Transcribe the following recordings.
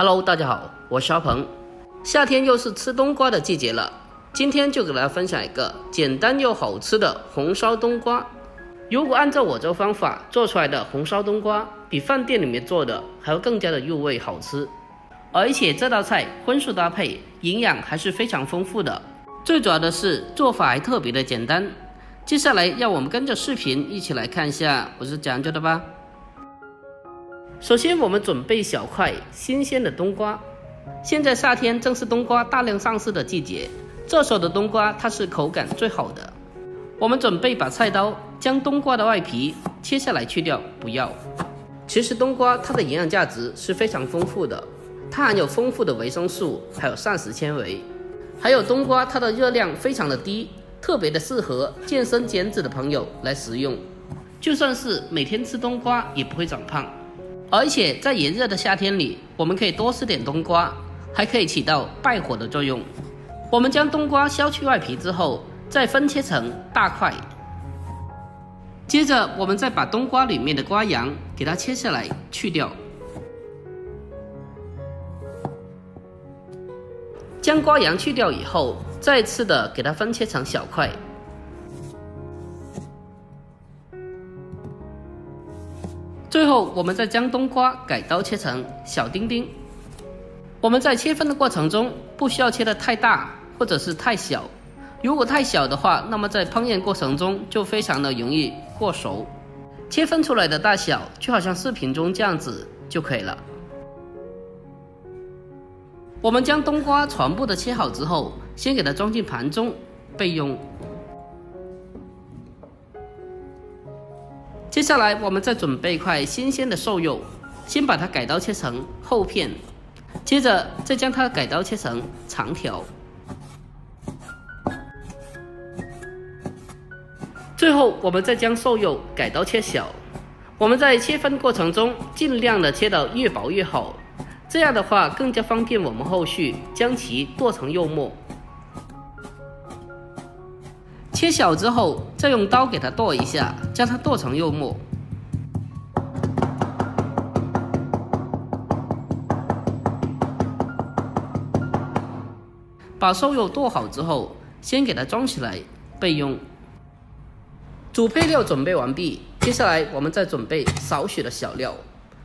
Hello， 大家好，我是阿鹏。夏天又是吃冬瓜的季节了，今天就给大家分享一个简单又好吃的红烧冬瓜。如果按照我这个方法做出来的红烧冬瓜，比饭店里面做的还要更加的入味好吃。而且这道菜荤素搭配，营养还是非常丰富的。最主要的是做法还特别的简单。接下来让我们跟着视频一起来看一下我是讲究的吧。首先我们准备小块新鲜的冬瓜。现在夏天正是冬瓜大量上市的季节，这时候的冬瓜它是口感最好的。我们准备把菜刀将冬瓜的外皮切下来去掉，不要。其实冬瓜它的营养价值是非常丰富的，它含有丰富的维生素，还有膳食纤维。还有冬瓜它的热量非常的低，特别的适合健身减脂的朋友来食用。就算是每天吃冬瓜也不会长胖。而且在炎热的夏天里，我们可以多吃点冬瓜，还可以起到败火的作用。我们将冬瓜削去外皮之后，再分切成大块。接着我们再把冬瓜里面的瓜瓤给它切下来去掉。将瓜瓤去掉以后，再次的给它分切成小块。最后我们再将冬瓜改刀切成小丁丁。我们在切分的过程中不需要切得太大或者是太小，如果太小的话，那么在烹饪过程中就非常的容易过熟。切分出来的大小就好像视频中这样子就可以了。我们将冬瓜全部的切好之后，先给它装进盘中备用。接下来我们再准备一块新鲜的瘦肉，先把它改刀切成厚片，接着再将它改刀切成长条，最后我们再将瘦肉改刀切小。我们在切分过程中尽量的切到越薄越好，这样的话更加方便我们后续将其剁成肉末。切小之后，再用刀给它剁一下，将它剁成肉末。把瘦肉剁好之后，先给它装起来备用。主配料准备完毕，接下来我们再准备少许的小料，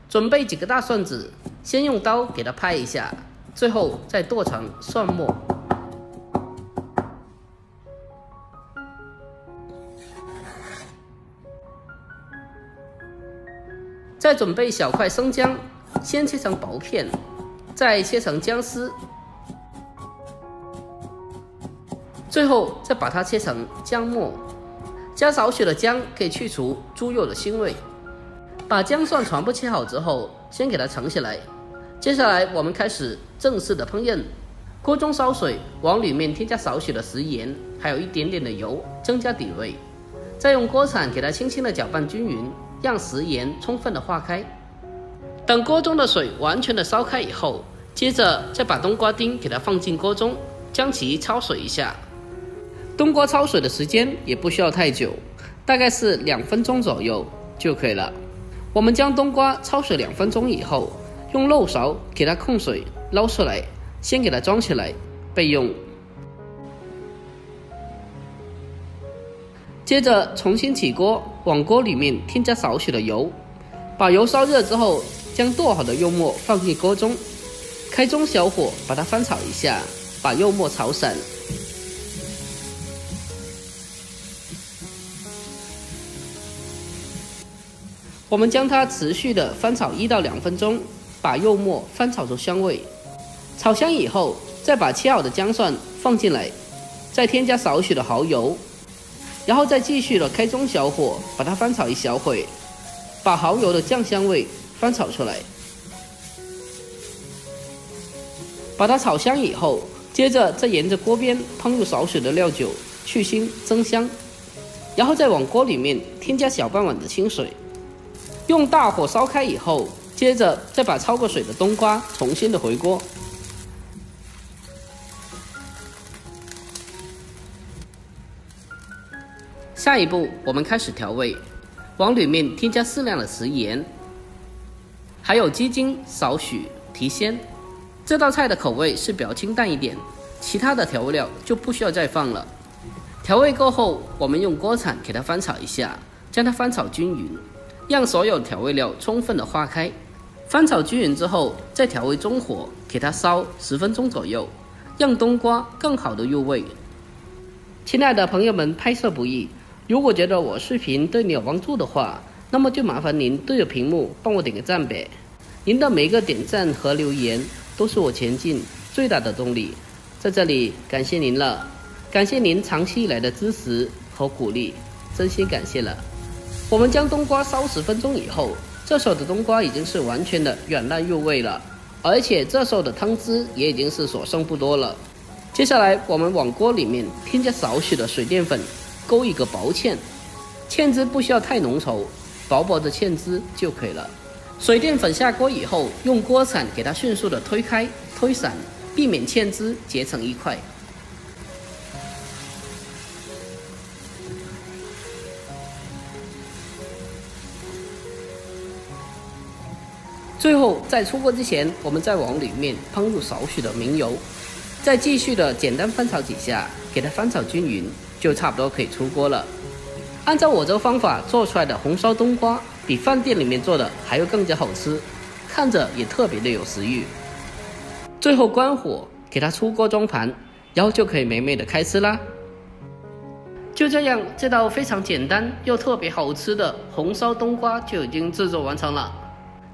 准备几个大蒜子，先用刀给它拍一下，最后再剁成蒜末。再准备小块生姜，先切成薄片，再切成姜丝，最后再把它切成姜末。加少许的姜可以去除猪肉的腥味。把姜蒜全部切好之后，先给它盛起来。接下来我们开始正式的烹饪。锅中烧水，往里面添加少许的食盐，还有一点点的油，增加底味。再用锅铲给它轻轻的搅拌均匀，让食盐充分的化开。等锅中的水完全的烧开以后，接着再把冬瓜丁给它放进锅中，将其焯水一下。冬瓜焯水的时间也不需要太久，大概是2分钟左右就可以了。我们将冬瓜焯水2分钟以后，用漏勺给它控水捞出来，先给它装起来备用。接着重新起锅，往锅里面添加少许的油，把油烧热之后，将剁好的肉末放进锅中，开中小火把它翻炒一下，把肉末炒散。我们将它持续的翻炒1到2分钟，把肉末翻炒出香味。炒香以后，再把切好的姜蒜放进来，再添加少许的蚝油，然后再继续的开中小火把它翻炒一小会，把蚝油的酱香味翻炒出来。把它炒香以后，接着再沿着锅边烹入少许的料酒，去腥增香，然后再往锅里面添加小半碗的清水。用大火烧开以后，接着再把焯过水的冬瓜重新的回锅。下一步我们开始调味，往里面添加适量的食盐，还有鸡精少许提鲜。这道菜的口味是比较清淡一点，其他的调味料就不需要再放了。调味过后，我们用锅铲给它翻炒一下，将它翻炒均匀，让所有调味料充分的化开。翻炒均匀之后，再调为中火，给它烧10分钟左右，让冬瓜更好的入味。亲爱的朋友们，拍摄不易，如果觉得我视频对你有帮助的话，那么就麻烦您对着屏幕帮我点个赞呗。您的每一个点赞和留言都是我前进最大的动力，在这里感谢您了，感谢您长期以来的支持和鼓励，真心感谢了。我们将冬瓜烧10分钟以后，这时候的冬瓜已经是完全的软烂入味了，而且这时候的汤汁也已经是所剩不多了。接下来我们往锅里面添加少许的水淀粉，勾一个薄芡，芡汁不需要太浓稠，薄薄的芡汁就可以了。水淀粉下锅以后，用锅铲给它迅速的推开推散，避免芡汁结成一块。最后在出锅之前，我们再往里面烹入少许的明油，再继续的简单翻炒几下，给它翻炒均匀，就差不多可以出锅了。按照我这个方法做出来的红烧冬瓜，比饭店里面做的还要更加好吃，看着也特别的有食欲。最后关火，给它出锅装盘，然后就可以美美的开吃啦。就这样，这道非常简单又特别好吃的红烧冬瓜就已经制作完成了。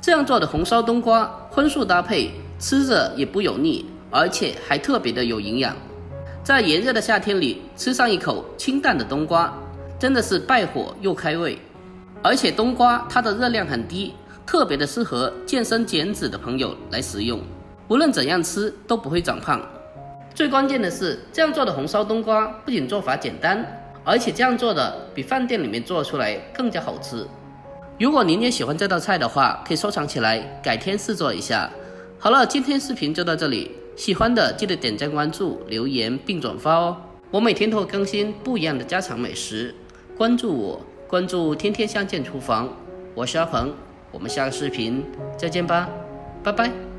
这样做的红烧冬瓜荤素搭配，吃着也不油腻，而且还特别的有营养。在炎热的夏天里，吃上一口清淡的冬瓜，真的是败火又开胃。而且冬瓜它的热量很低，特别的适合健身减脂的朋友来食用，无论怎样吃都不会长胖。最关键的是，这样做的红烧冬瓜不仅做法简单，而且这样做的比饭店里面做出来更加好吃。如果您也喜欢这道菜的话，可以收藏起来，改天试做一下。好了，今天视频就到这里，喜欢的记得点赞、关注、留言并转发哦。我每天都会更新不一样的家常美食，关注我，关注天天相见厨房，我是阿鹏，我们下个视频再见吧，拜拜。